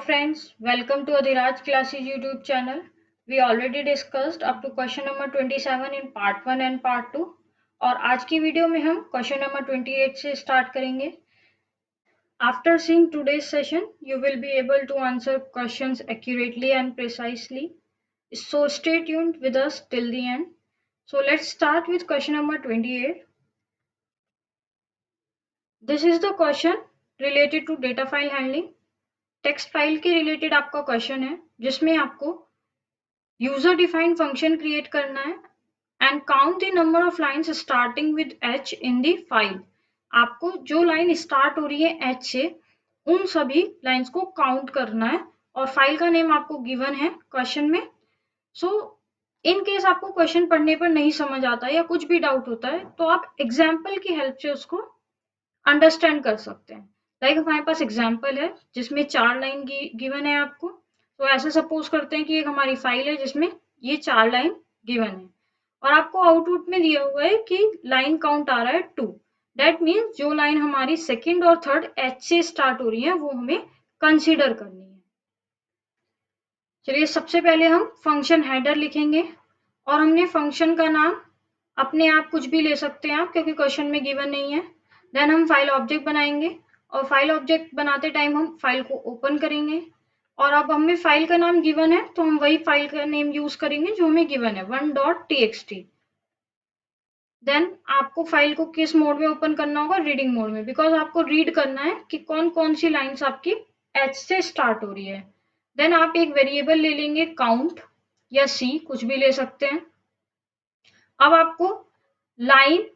friends, welcome to Adhiraj Classes YouTube channel. We already discussed up to question number 27 in part 1 and part 2 और आज की video में हम question number 28 से start करेंगे. After seeing today's session, you will be able to answer questions accurately and precisely. So stay tuned with us till the end. So let's start with question number 28. This is the question related to data file handling. Text file के related आपका question है जिसमें आपको user defined function create करना है and count the number of lines starting with H in the file. आपको जो line start हो रही है एच से उन सभी लाइंस को काउंट करना है और फाइल का नेम आपको गिवन है क्वेश्चन में. सो इन केस आपको क्वेश्चन पढ़ने पर नहीं समझ आता या कुछ भी डाउट होता है तो आप एग्जाम्पल की हेल्प से उसको अंडरस्टैंड कर सकते हैं. लाइक हमारे पास एग्जाम्पल है जिसमें 4 लाइन गिवन है आपको. तो ऐसे सपोज करते हैं कि एक हमारी फाइल है जिसमें ये 4 लाइन गिवन है और आपको आउटपुट में दिया हुआ है कि लाइन काउंट आ रहा है 2. दैट मीन्स जो लाइन हमारी सेकेंड और थर्ड एच से स्टार्ट हो रही है वो हमें कंसीडर करनी है. चलिए सबसे पहले हम फंक्शन हेडर लिखेंगे और हमने फंक्शन का नाम अपने आप कुछ भी ले सकते हैं आप क्योंकि क्वेश्चन में गिवन नहीं है. देन हम फाइल ऑब्जेक्ट बनाएंगे और फाइल ऑब्जेक्ट बनाते टाइम हम फाइल को ओपन करेंगे और अब हमें फाइल का नाम गिवन है तो हम वही फाइल का नेम यूज करेंगे जो हमें गिवन है 1.txt. देन आपको फाइल को किस मोड में ओपन करना होगा, रीडिंग मोड में, बिकॉज आपको रीड करना है कि कौन कौन सी लाइंस आपकी एच से स्टार्ट हो रही है. देन आप एक वेरिएबल ले लेंगे काउंट या सी, कुछ भी ले सकते हैं. अब आपको लाइन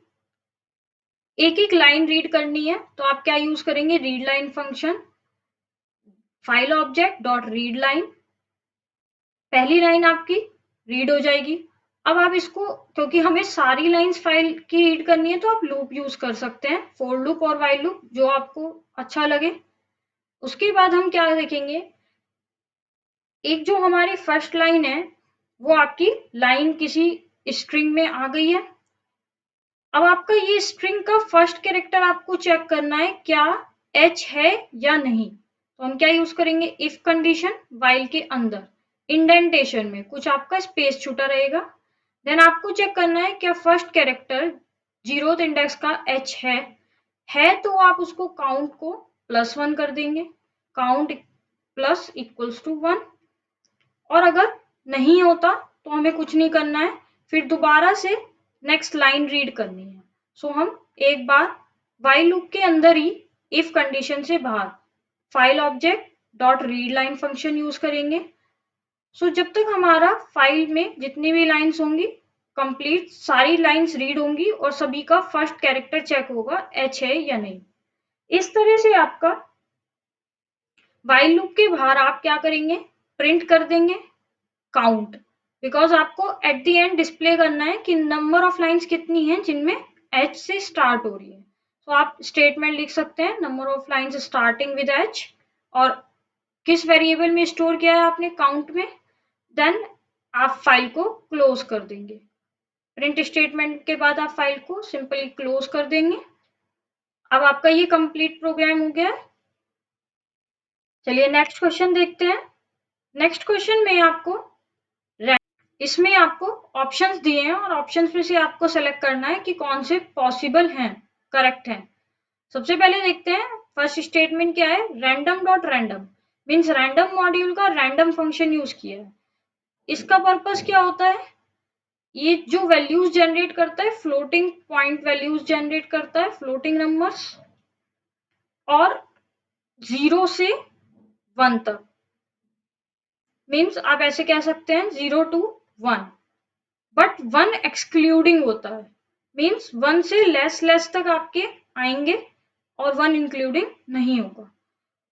एक एक लाइन रीड करनी है तो आप क्या यूज करेंगे, read line function, file object dot read line. पहली लाइन आपकी रीड हो जाएगी. अब आप इसको, क्योंकि हमें सारी लाइंस फाइल की रीड करनी है तो आप लूप यूज कर सकते हैं, फॉर लूप और व्हाइल लूप, जो आपको अच्छा लगे. उसके बाद हम क्या देखेंगे, एक जो हमारी फर्स्ट लाइन है वो आपकी लाइन किसी स्ट्रिंग में आ गई है. अब आपका ये स्ट्रिंग का फर्स्ट कैरेक्टर आपको चेक करना है क्या एच है या नहीं. तो हम क्या यूज करेंगे, इफ कंडीशन, व्हाइल के अंदर इंडेंटेशन में कुछ आपका स्पेस छूटा रहेगा. देन आपको चेक करना है क्या फर्स्ट कैरेक्टर 0th इंडेक्स का एच है तो आप उसको काउंट को +1 कर देंगे, काउंट प्लस इक्वल्स टू 1. और अगर नहीं होता तो हमें कुछ नहीं करना है, फिर दोबारा से नेक्स्ट लाइन रीड करनी है. सो हम एक बार व्हाइल लूप के अंदर ही इफ कंडीशन से बाहर file object dot read line function use करेंगे. सो जब तक हमारा फाइल में जितनी भी लाइंस होंगी कंप्लीट सारी लाइंस रीड होंगी और सभी का फर्स्ट कैरेक्टर चेक होगा एच है या नहीं. इस तरह से आपका व्हाइल लूप के बाहर आप क्या करेंगे, प्रिंट कर देंगे काउंट, बिकॉज आपको एट द एंड डिस्प्ले करना है कि नंबर ऑफ लाइंस कितनी हैं जिनमें एच से स्टार्ट हो रही है. तो आप स्टेटमेंट लिख सकते हैं number of lines starting with H और किस वेरिएबल में स्टोर किया है आपने, काउंट में. देन आप फाइल को क्लोज कर देंगे. प्रिंट स्टेटमेंट के बाद आप फाइल को सिंपली क्लोज कर देंगे. अब आपका ये कंप्लीट प्रोग्राम हो गया. चलिए नेक्स्ट क्वेश्चन देखते हैं. नेक्स्ट क्वेश्चन में आपको इसमें आपको ऑप्शंस दिए हैं और ऑप्शंस में से आपको सेलेक्ट करना है कि कौन से पॉसिबल हैं, करेक्ट हैं. सबसे पहले देखते हैं फर्स्ट स्टेटमेंट क्या है, random dot random means random module का रैंडम फंक्शन यूज किया है. इसका पर्पस क्या होता है, ये जो वैल्यूज जनरेट करता है फ्लोटिंग पॉइंट वैल्यूज जनरेट करता है, फ्लोटिंग नंबर्स, और 0 से 1 तक. मीन्स आप ऐसे कह सकते हैं 0 to 1, बट 1 एक्सक्लूडिंग होता है. मीन्स 1 से लेस तक आपके आएंगे और 1 इंक्लूडिंग नहीं होगा.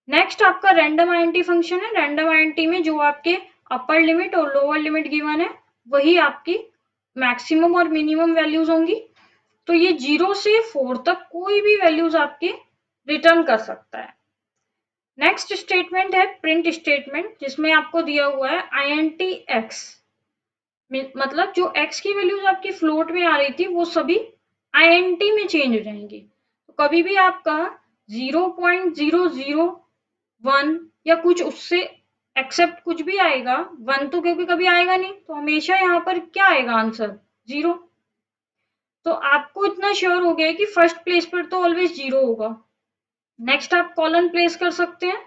नेक्स्ट आपका रैंडम आईएनटी फंक्शन है. रैंडम आईएनटी में जो आपके अपर लिमिट और लोअर लिमिट गिवन है वही आपकी मैक्सिमम और मिनिमम वैल्यूज होंगी. तो ये 0 से 4 तक कोई भी वैल्यूज आपके रिटर्न कर सकता है. नेक्स्ट स्टेटमेंट है प्रिंट स्टेटमेंट, जिसमें आपको दिया हुआ है आईएनटी एक्स, मतलब जो x की वैल्यूज आपकी फ्लोट में आ रही थी वो सभी आईएनटी में चेंज हो जाएंगी. तो कभी भी आपका 0.001 या कुछ उससे एक्सेप्ट कुछ भी आएगा, 1 तो क्योंकि कभी आएगा नहीं, तो हमेशा यहाँ पर क्या आएगा आंसर, 0। तो आपको इतना श्योर हो गया है कि फर्स्ट प्लेस पर तो ऑलवेज 0 होगा। नेक्स्ट आप कॉलन प्लेस कर सकते हैं,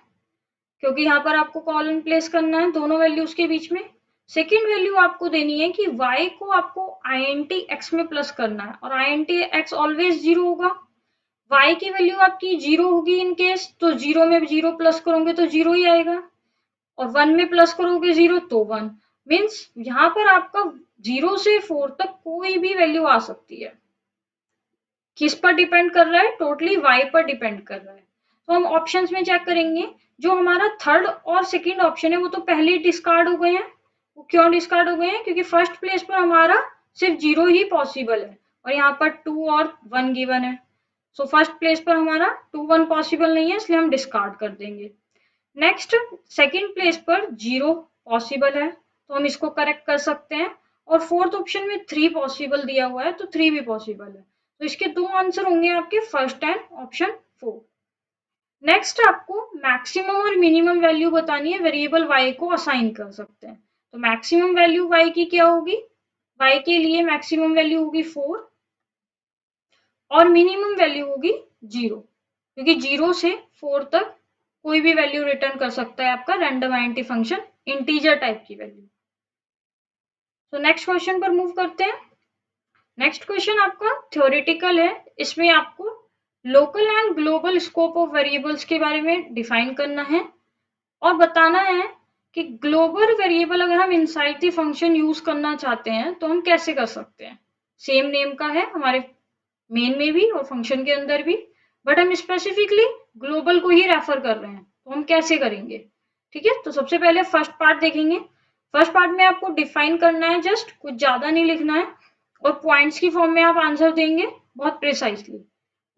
क्योंकि यहाँ पर आपको कॉलन प्लेस करना है दोनों वैल्यूज के बीच में। सेकेंड वैल्यू आपको देनी है कि y को आपको int x में प्लस करना है, और int x ऑलवेज 0 होगा। y की वैल्यू आपकी 0 होगी इन केस, तो 0 में 0 प्लस करोगे तो 0 ही आएगा, और 1 में प्लस करोगे 0 तो 1। मीन्स यहाँ पर आपका 0 से 4 तक कोई भी वैल्यू आ सकती है। किस पर डिपेंड कर रहा है, टोटली y पर डिपेंड कर रहा है। तो हम ऑप्शंस में चेक करेंगे, जो हमारा थर्ड और सेकंड ऑप्शन है वो तो पहले ही डिस्कार्ड हो गए हैं। वो क्यों डिस्कार्ड हो गए हैं, क्योंकि फर्स्ट प्लेस पर हमारा सिर्फ 0 ही पॉसिबल है, और यहाँ पर 2 और 1 गिवन है। सो फर्स्ट प्लेस पर हमारा 2 1 पॉसिबल नहीं है, इसलिए हम डिस्कार्ड कर देंगे। नेक्स्ट सेकंड प्लेस पर 0 पॉसिबल है, तो हम इसको करेक्ट कर सकते हैं, और फोर्थ ऑप्शन में 3 पॉसिबल दिया हुआ है, तो 3 भी पॉसिबल है। तो इसके दो आंसर होंगे आपके फर्स्ट एंड ऑप्शन 4। नेक्स्ट आपको मैक्सिमम और मिनिमम वैल्यू बतानी है, वेरिएबल y को असाइन कर सकते हैं। तो मैक्सिमम वैल्यू y की क्या होगी, y के लिए मैक्सिमम वैल्यू होगी 4 और मिनिमम वैल्यू होगी 0, क्योंकि 0 से 4 तक कोई भी वैल्यू रिटर्न कर सकता है आपका random INT function, integer type की वैल्यू। तो नेक्स्ट क्वेश्चन पर मूव करते हैं। नेक्स्ट क्वेश्चन आपका थ्योरेटिकल है, इसमें आपको local and global scope of variables के बारे में डिफाइन करना है, और बताना है कि ग्लोबल वेरिएबल अगर हम इनसाइड द फंक्शन यूज करना चाहते हैं तो हम कैसे कर सकते हैं। सेम नेम का है हमारे मेन में भी और फंक्शन के अंदर भी, बट हम स्पेसिफिकली ग्लोबल को ही रेफर कर रहे हैं, तो हम कैसे करेंगे। ठीक है, तो सबसे पहले फर्स्ट पार्ट देखेंगे। फर्स्ट पार्ट में आपको डिफाइन करना है, जस्ट कुछ ज्यादा नहीं लिखना है, और पॉइंट्स की फॉर्म में आप आंसर देंगे बहुत precisely.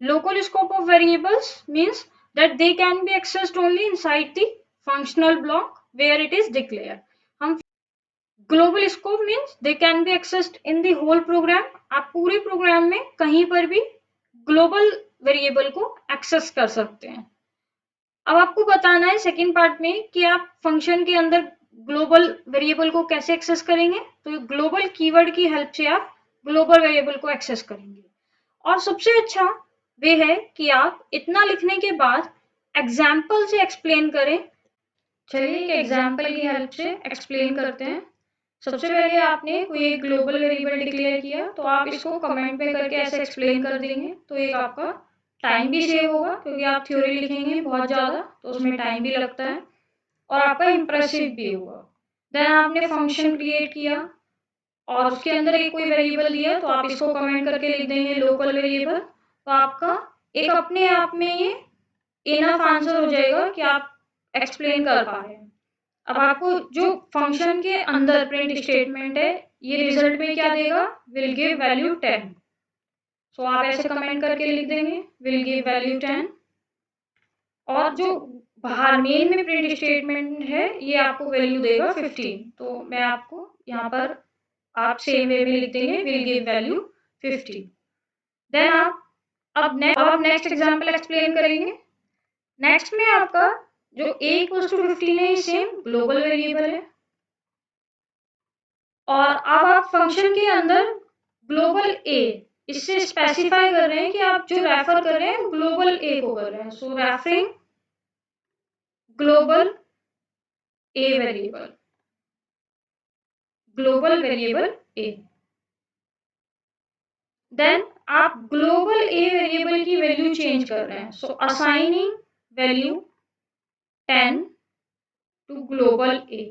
Local scope of variables means that they can be accessed only inside the functional block where it is declared. हम global scope means they can be accessed in the whole program, आप पूरे programme में कहीं पर भी global variable को access कर सकते हैं। अब आपको बताना है सेकेंड पार्ट में कि आप फंक्शन के अंदर ग्लोबल वेरिएबल को कैसे एक्सेस करेंगे। तो ग्लोबल कीवर्ड की हेल्प से आप ग्लोबल वेरिएबल को एक्सेस करेंगे, और सबसे अच्छा वे है कि आप इतना लिखने के बाद एग्जाम्पल से एक्सप्लेन करें। चलिए एक एग्जाम्पल की हेल्प से एक्सप्लेन करते हैं। सबसे पहले आपने कोई एक ग्लोबल वेरिएबल डिक्लेयर किया, तो आप इसको कमेंट में करके ऐसे एक्सप्लेन कर देंगे, तो एक आपका टाइम भी सेव होगा, क्योंकि आप थ्योरी लिखेंगे बहुत ज़्यादा तो उसमें टाइम भी लगता है, और आपका इम्प्रेसिव भी होगा। देन आपने फंक्शन क्रिएट किया और उसके अंदर एक कोई वेरिएबल दिया, तो आप इसको कमेंट करके लिख देंगे लोकल वेरिएबल, तो आपका एक अपने आप में ये इनफ आंसर हो जाएगा कि आप एक्सप्लेन कर पा रहे हैं। अब आपको जो फंक्शन के अंदर प्रिंट स्टेटमेंट है, ये रिजल्ट में क्या देगा, विल गिव वैल्यू 10। सो आप ऐसे कमेंट करके लिख देंगे विल गिव वैल्यू 10, और जो बाहर मेन में प्रिंट स्टेटमेंट है ये आपको वैल्यू देगा 15। तो मैं आपको यहाँ पर आप सेम वे में लिख देंगे विल गिव वैल्यू 50। देन आप अब नेक्स्ट एग्जांपल एक्सप्लेन करेंगे। नेक्स्ट में आपका जो a इक्वल्स टू 15 है, ये सेम ग्लोबल वेरिएबल है, और अब आप फंक्शन के अंदर ग्लोबल a इससे स्पेसिफाई कर रहे हैं कि आप जो रेफर कर रहे हैं ग्लोबल a को कर रहे हैं। So referring global a variable, global variable a। Then आप ग्लोबल a वेरिएबल की वैल्यू चेंज कर रहे हैं, so assigning value 10 to global a।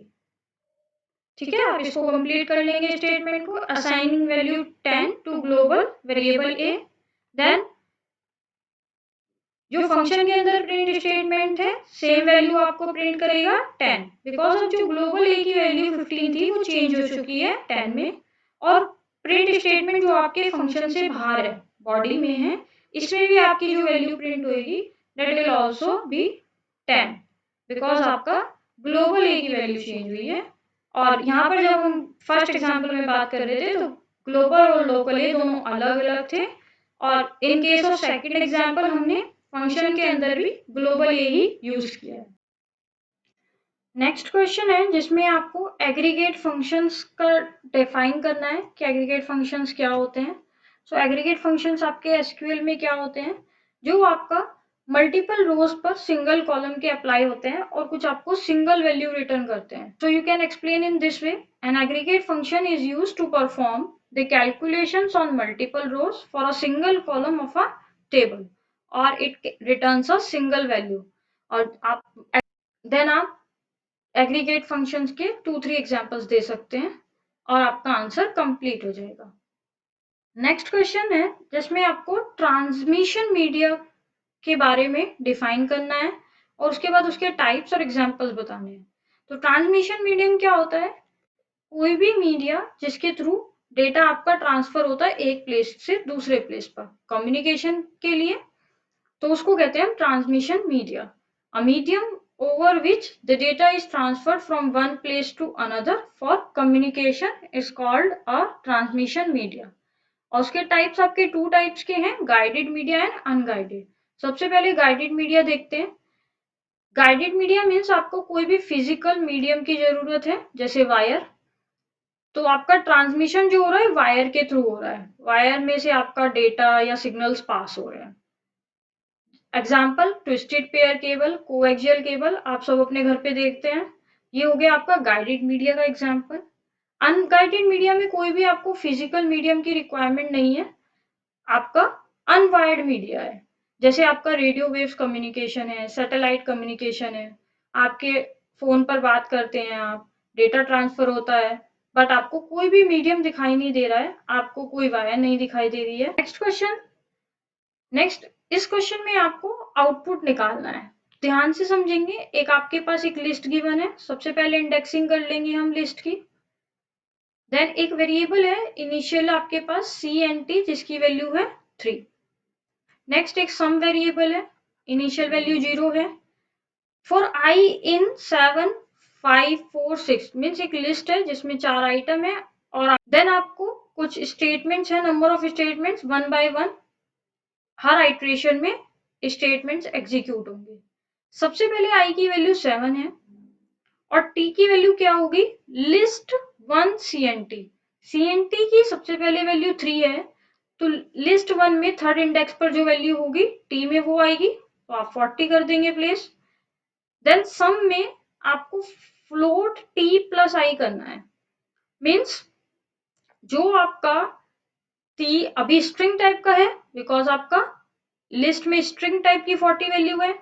ठीक है, आप इसको कंप्लीट कर लेंगे स्टेटमेंट को, assigning value 10 to global variable a। Then जो फंक्शन के अंदर प्रिंट स्टेटमेंट है सेम वैल्यू आपको प्रिंट करेगा 10, बिकॉज अब जो ग्लोबल a की वैल्यू 15 थी वो चेंज हो चुकी है 10 में, और प्रिंट स्टेटमेंट जो आपके फंक्शन से बाहर है बॉडी में है, इसमें भी आपकी जो वैल्यू प्रिंट होगी that will also be 10, because आपका ग्लोबल a की वैल्यू चेंज हुई है। और यहाँ पर जब हम फर्स्ट एग्जाम्पल में बात कर रहे थे तो ग्लोबल और लोकल ए दोनों अलग अलग थे, और in case of second example हमने फंक्शन के अंदर भी ग्लोबल ए ही यूज किया है। नेक्स्ट क्वेश्चन है जिसमें आपको एग्रीगेट फंक्शंस का डिफाइन करना है कि एग्रीगेट फंक्शंस क्या होते हैं। सो एग्रीगेट फंक्शंस आपके एसक्यूएल में क्या होते हैं, जो आपका मल्टीपल रोज पर सिंगल कॉलम के अप्लाई होते हैं और कुछ आपको सिंगल वैल्यू रिटर्न करते हैं। So you can explain in this way, an aggregate function is used to perform the calculations on multiple rows for a single column of a table और it returns a single value. और आप then आप aggregate functions के 2-3 examples दे सकते हैं और आपका answer complete हो जाएगा। नेक्स्ट क्वेश्चन है जिसमें आपको ट्रांसमिशन मीडिया के बारे में डिफाइन करना है और उसके बाद उसके टाइप्स और एग्जांपल्स बताने हैं। तो ट्रांसमिशन मीडियम क्या होता है, कोई भी मीडिया जिसके थ्रू डेटा आपका ट्रांसफर होता है एक प्लेस से दूसरे प्लेस पर कम्युनिकेशन के लिए, तो उसको कहते हैं transmission media. A medium over which the data is transferred from one place to another for communication is called a transmission media। और उसके टाइप्स आपके 2 टाइप्स के हैं, गाइडेड मीडिया एंड अनगाइडेड। सबसे पहले गाइडेड मीडिया देखते हैं। गाइडेड मीडिया मीन्स आपको कोई भी फिजिकल मीडियम की जरूरत है जैसे वायर, तो आपका ट्रांसमिशन जो हो रहा है वायर के थ्रू हो रहा है, वायर में से आपका डेटा या सिग्नल्स पास हो रहे हैं। Example twisted pair cable, coaxial cable आप सब अपने घर पे देखते हैं। ये हो गया आपका गाइडेड मीडिया का एग्जाम्पल। अनगाइडेड मीडिया में कोई भी आपको फिजिकल मीडियम की रिक्वायरमेंट नहीं है, आपका अनवायर्ड मीडिया है। जैसे आपका रेडियो वेव्स कम्युनिकेशन है, सैटेलाइट कम्युनिकेशन है, आपके फोन पर बात करते हैं आप, डेटा ट्रांसफर होता है, बट आपको कोई भी मीडियम दिखाई नहीं दे रहा है, आपको कोई वायर नहीं दिखाई दे रही है। नेक्स्ट क्वेश्चन, नेक्स्ट इस क्वेश्चन में आपको आउटपुट निकालना है, ध्यान से समझेंगे। एक आपके पास एक लिस्ट गिवन है, सबसे पहले इंडेक्सिंग कर लेंगे हम लिस्ट की। देन एक वेरिएबल है इनिशियल आपके पास सी एन टी जिसकी वैल्यू है 3। नेक्स्ट एक सम वेरिएबल है, इनिशियल वैल्यू 0 है। फॉर आई इन 7 5 4 6 मीन्स एक लिस्ट है जिसमें 4 आइटम है और देन आपको कुछ स्टेटमेंट्स है, नंबर ऑफ स्टेटमेंट्स 1 बाय 1, हर आइट्रेशन में स्टेटमेंट्स एग्जीक्यूट होंगे। सबसे पहले आई की वैल्यू 7 है और टी की वैल्यू क्या होगी, लिस्ट 1 सीएनटी। सीएनटी की सबसे पहले वैल्यू 3 है, तो लिस्ट 1 में थर्ड इंडेक्स पर जो वैल्यू होगी टी में वो आएगी, तो आप 40 कर देंगे प्लेस। देन सम में आपको फ्लोट टी प्लस आई करना है, मीन्स जो आपका टी अभी स्ट्रिंग टाइप का है, बिकॉज आपका लिस्ट में स्ट्रिंग टाइप की 40 वैल्यू है,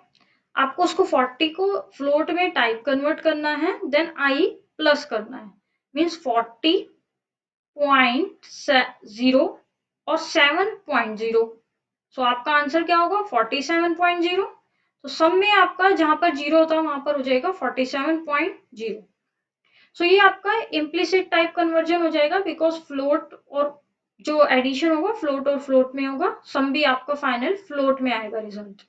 आपको उसको 40 को फ्लोट में टाइप कन्वर्ट करना है, देन आई प्लस करना है, मीन्स 40.0 और 7.0। सो आपका आंसर क्या होगा 47.0। तो सम में आपका जहां पर 0 था वहां पर हो जाएगा 47.0। सो ये आपका इम्प्लिसिट टाइप कन्वर्जन हो जाएगा, बिकॉज फ्लोट और जो एडिशन होगा फ्लोट और फ्लोट में होगा, सम भी आपका फाइनल फ्लोट में आएगा, रिजल्ट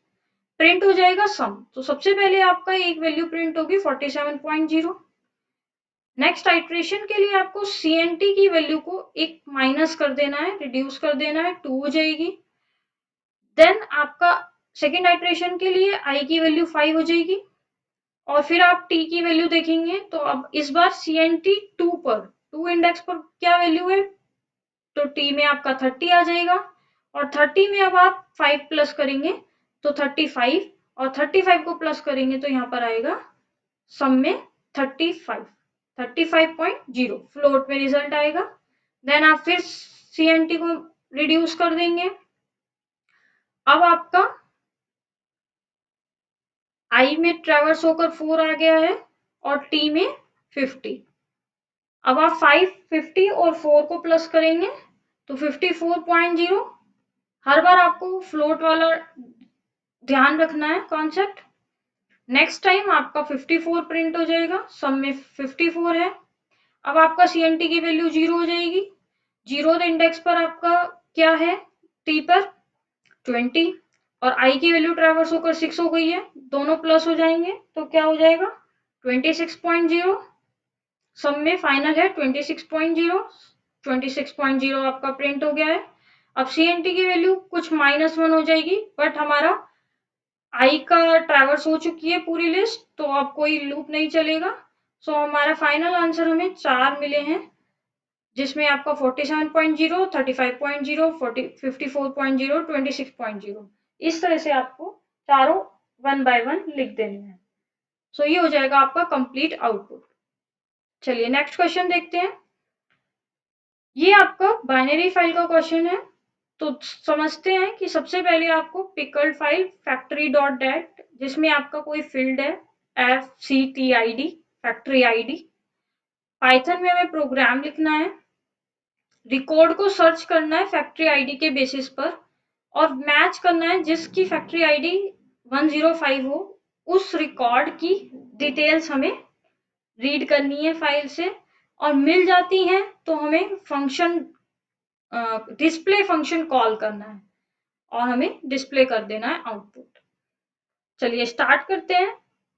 प्रिंट हो जाएगा सम। तो सबसे पहले आपका एक वैल्यू प्रिंट होगी 47.0। नेक्स्ट आइट्रेशन के लिए आपको सीएनटी की वैल्यू को एक माइनस कर देना है, रिड्यूस कर देना है, 2 हो जाएगी। देन आपका सेकेंड आइट्रेशन के लिए आई की वैल्यू 5 हो जाएगी और फिर आप टी की वैल्यू देखेंगे तो अब इस बार सीएनटी 2 पर 2 इंडेक्स पर क्या वैल्यू है, तो टी में आपका 30 आ जाएगा और 30 में अब आप 5 प्लस करेंगे तो 35 और 35 को प्लस करेंगे तो यहाँ पर आएगा सम में 35.0 फ्लोट में रिजल्ट आएगा। देन आप फिर सीएनटी को रिड्यूस कर देंगे, अब आपका आई में ट्रेवर्स होकर 4 आ गया है और टी में 50। अब आप 5 50 और 4 को प्लस करेंगे तो 54.0। हर बार आपको फ्लोट वाला ध्यान रखना है कॉन्सेप्ट। नेक्स्ट टाइम आपका 54 प्रिंट हो जाएगा, सम में 54 है। अब आपका सीएनटी की वैल्यू 0 हो जाएगी, 0th इंडेक्स पर आपका क्या है टी पर 20 और आई की वैल्यू ट्रैवर्स होकर 6 हो गई है, दोनों प्लस हो जाएंगे तो क्या हो जाएगा 26.0। सम में फाइनल है 26.0, 26.0 आपका प्रिंट हो गया है। अब सीएनटी की वैल्यू कुछ -1 हो जाएगी, बट हमारा आई का ट्रैवर्स हो चुकी है पूरी लिस्ट, तो अब कोई लूप नहीं चलेगा। सो हमारा फाइनल आंसर हमें 4 मिले हैं, जिसमें आपका 47.0, 35.0, 54.0, 26.0, इस तरह से आपको चारों 1 बाय 1 लिख देने हैं। सो ये हो जाएगा आपका कंप्लीट आउटपुट। चलिए नेक्स्ट क्वेश्चन देखते हैं। ये आपका बाइनरी फाइल का क्वेश्चन है। तो समझते हैं कि सबसे पहले आपको pickled file factory dot dat, जिसमें आपका कोई फील्ड है FCTID, फैक्ट्री आईडी। पाइथन में हमें प्रोग्राम लिखना है, रिकॉर्ड को सर्च करना है फैक्ट्री आईडी के बेसिस पर, और मैच करना है जिसकी फैक्ट्री आईडी 105 हो, उस रिकॉर्ड की डिटेल्स हमें रीड करनी है फाइल से, और मिल जाती हैं तो हमें फंक्शन डिस्प्ले फंक्शन कॉल करना है और हमें डिस्प्ले कर देना है आउटपुट। चलिए स्टार्ट करते हैं।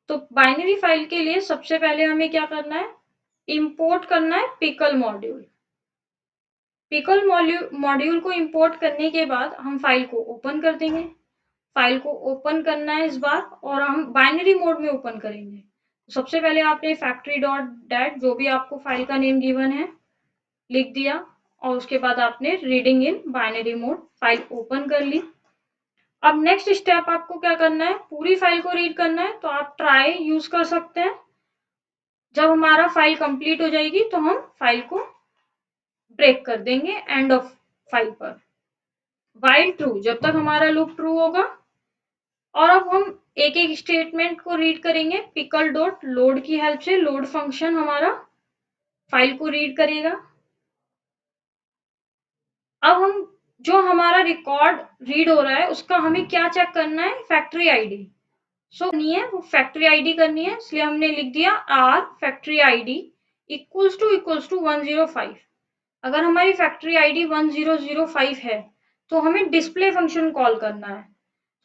तो बाइनरी फाइल के लिए सबसे पहले हमें क्या करना है, इंपोर्ट करना है पिकल मॉड्यूल। पिकल मॉड्यूल को इंपोर्ट करने के बाद हम फाइल को ओपन कर देंगे। फाइल को ओपन करना है इस बार, और हम बाइनरी मोड में ओपन करेंगे। सबसे पहले आपने फैक्ट्री डॉट डेट, जो भी आपको फाइल का नेम गिवन है, लिख दिया, और उसके बाद आपने reading in binary mode file open कर ली। अब नेक्स्ट स्टेप आपको क्या करना है, पूरी फाइल को रीड करना है। तो आप ट्राई यूज कर सकते हैं। जब हमारा फाइल कंप्लीट हो जाएगी तो हम फाइल को ब्रेक कर देंगे एंड ऑफ फाइल पर। व्हाइल ट्रू, जब तक हमारा लूप ट्रू होगा। और अब हम एक एक स्टेटमेंट को रीड करेंगे। पिकल डॉट लोड की हेल्प से लोड फंक्शन हमारा फाइल को रीड करेगा। अब हम जो हमारा रिकॉर्ड रीड हो रहा है उसका हमें क्या चेक करना है, फैक्ट्री आईडी। नहीं है, वो फैक्ट्री आईडी करनी है, इसलिए हमने लिख दिया R factory ID equals to 105। अगर हमारी फैक्ट्री आईडी 1005 है तो हमें डिस्प्ले फंक्शन कॉल करना है।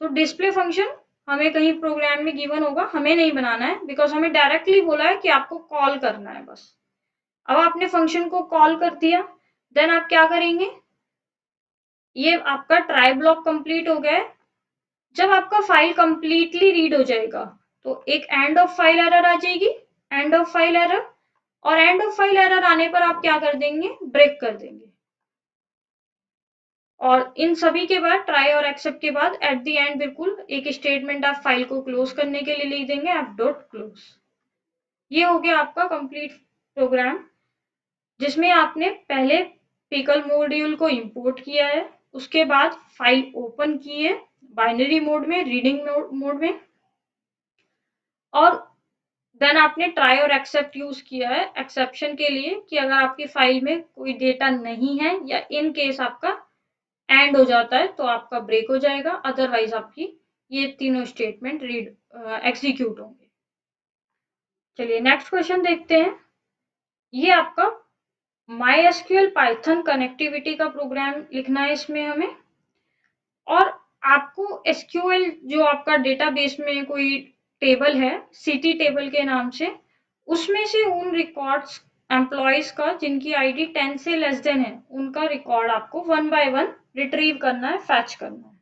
तो डिस्प्ले फंक्शन हमें कहीं प्रोग्राम में गिवन होगा, हमें नहीं बनाना है, बिकॉज हमें डायरेक्टली बोला है कि आपको कॉल करना है बस। अब आपने फंक्शन को कॉल कर दिया, देन आप क्या करेंगे, ये आपका ट्राई ब्लॉक कंप्लीट हो गया है। जब आपका फाइल कंप्लीटली रीड हो जाएगा तो एक एंड ऑफ फाइल एरर आ जाएगी, एंड ऑफ फाइल एरर। और एंड ऑफ फाइल एरर आने पर आप क्या कर देंगे, ब्रेक कर देंगे। और इन सभी के बाद ट्राई और एक्सेप्ट के बाद एट द एंड बिल्कुल एक स्टेटमेंट आप फाइल को क्लोज करने के लिए लिख देंगे एफ डॉट क्लोज। ये हो गया आपका कंप्लीट प्रोग्राम, जिसमें आपने पहले पिकल मॉड्यूल को इंपोर्ट किया है, उसके बाद फाइल ओपन की है बाइनरी मोड में, रीडिंग मोड में, और देन आपने ट्राई और एक्सेप्ट यूज किया है एक्सेप्शन के लिए, कि अगर आपकी फाइल में कोई डेटा नहीं है या इन केस आपका एंड हो जाता है तो आपका ब्रेक हो जाएगा, अदरवाइज आपकी ये तीनों स्टेटमेंट रीड एग्जीक्यूट होंगे। चलिए नेक्स्ट क्वेश्चन देखते हैं। ये आपका MySQL पाइथन कनेक्टिविटी का प्रोग्राम लिखना है इसमें हमें, और आपको SQL जो आपका डेटाबेस में कोई टेबल है सिटी टेबल के नाम से, उसमें से उन रिकॉर्ड्स एम्प्लॉयज का जिनकी आईडी 10 से लेस देन है, उनका रिकॉर्ड आपको 1 बाय 1 रिट्रीव करना है, फैच करना है।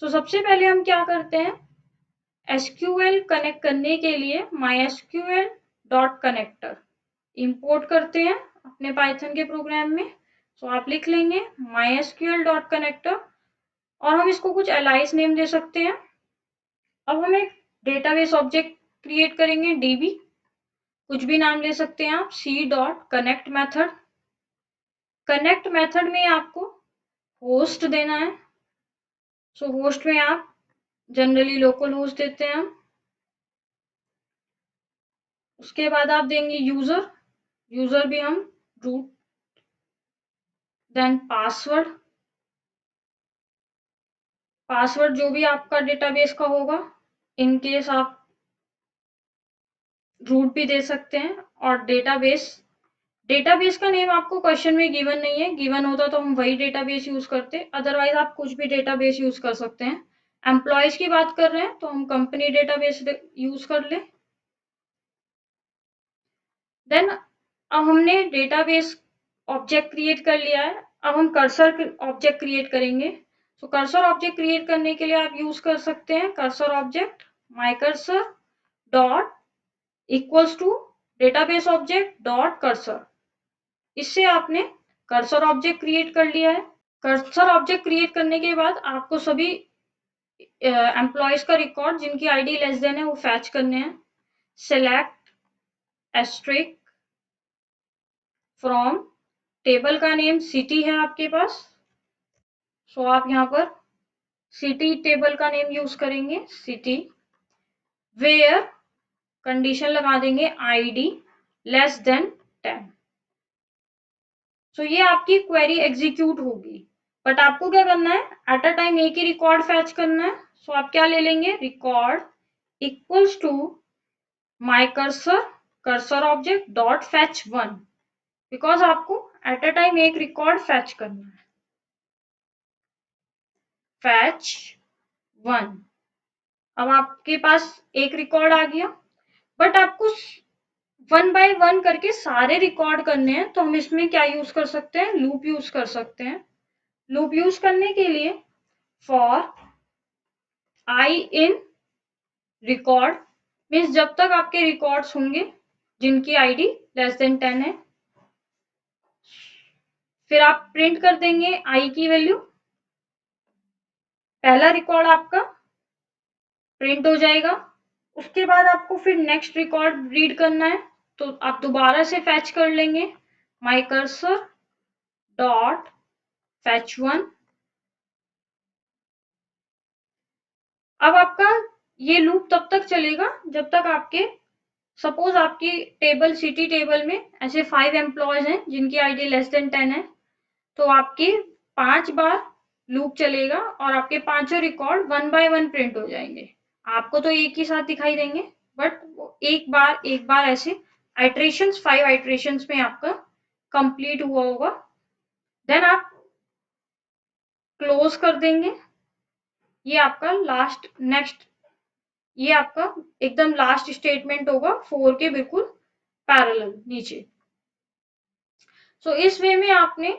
तो सबसे पहले हम क्या करते हैं, SQL कनेक्ट करने के लिए MySQL डॉट कनेक्टर इंपोर्ट करते हैं अपने पाइथन के प्रोग्राम में। तो आप लिख लेंगे MySQL डॉट कनेक्टर, और हम इसको कुछ एलाइस नेम दे सकते हैं। अब हम एक डेटाबेस ऑब्जेक्ट क्रिएट करेंगे DB, कुछ भी नाम ले सकते हैं आप, C dot connect method. Connect method में आपको होस्ट देना है। सो होस्ट में आप जनरली लोकल होस्ट देते हैं हम। उसके बाद आप देंगे यूजर, यूजर भी हम रूट, देन पासवर्ड, पासवर्ड जो भी आपका डेटाबेस का होगा, इन केस आप रूट भी दे सकते हैं। और डेटाबेस, डेटाबेस का नेम आपको क्वेश्चन में गिवन नहीं है, गिवन होता तो हम वही डेटाबेस यूज करते, अदरवाइज आप कुछ भी डेटाबेस यूज कर सकते हैं। एम्प्लॉयज की बात कर रहे हैं तो हम कंपनी डेटाबेस यूज कर ले। देन अब हमने डेटाबेस ऑब्जेक्ट क्रिएट कर लिया है, अब हम कर्सर ऑब्जेक्ट क्रिएट करेंगे। तो कर्सर ऑब्जेक्ट क्रिएट करने के लिए आप यूज कर सकते हैं cursor object my cursor dot equals to database object dot cursor. इससे आपने कर्सर ऑब्जेक्ट क्रिएट कर लिया है। कर्सर ऑब्जेक्ट क्रिएट करने के बाद आपको सभी एम्प्लॉयज का रिकॉर्ड जिनकी आईडी लेस देन है वो फैच करने हैं। सेलेक्ट एस्ट्रिक फ्रॉम टेबल का नेम सिटी है आपके पास, सो आप यहाँ पर सिटी टेबल का नेम यूज करेंगे सिटी, वेयर कंडीशन लगा देंगे आईडी लेस देन 10। सो ये आपकी क्वेरी एग्जीक्यूट होगी। बट आपको क्या करना है, एट अ टाइम एक ही रिकॉर्ड फैच करना है। सो आप क्या ले लेंगे, record equals to my cursor cursor object dot fetch 1, because आपको एट अ टाइम एक रिकॉर्ड फैच करना है। फैच 1, अब आपके पास एक रिकॉर्ड आ गया, बट आपको 1 बाय 1 करके सारे रिकॉर्ड करने हैं। तो हम इसमें क्या यूज कर सकते हैं, लूप यूज कर सकते हैं। लूप यूज करने के लिए for I in record means जब तक आपके रिकॉर्ड्स होंगे जिनकी आईडी लेस देन 10 है, फिर आप प्रिंट कर देंगे आई की वैल्यू, पहला रिकॉर्ड आपका प्रिंट हो जाएगा। उसके बाद आपको फिर नेक्स्ट रिकॉर्ड रीड करना है, तो आप दोबारा से फैच कर लेंगे माई कर्सर डॉट फैच 1। अब आपका ये लूप तब तक चलेगा जब तक आपके, सपोज आपकी टेबल सिटी टेबल में ऐसे 5 एम्प्लॉयज हैं जिनकी आईडी लेस देन 10 है, तो आपके 5 बार लूप चलेगा और आपके पांचों रिकॉर्ड 1 बाय 1 प्रिंट हो जाएंगे। आपको तो एक ही साथ दिखाई देंगे, बट एक बार ऐसे आइट्रेशंस 5 आइट्रेशंस में आपका कंप्लीट हुआ होगा। देन आप क्लोज कर देंगे। ये आपका लास्ट नेक्स्ट, ये आपका एकदम लास्ट स्टेटमेंट होगा 4 के बिल्कुल पैरेलल नीचे। सो इस वे में आपने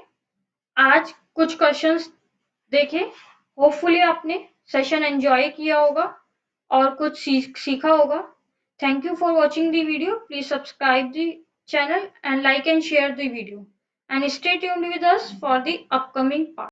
आज कुछ क्वेश्चंस देखे। होपफुली आपने सेशन एंजॉय किया होगा और कुछ सीखा होगा। Thank you for watching the video. Please subscribe the channel and like and share the video and stay tuned with us for the upcoming part.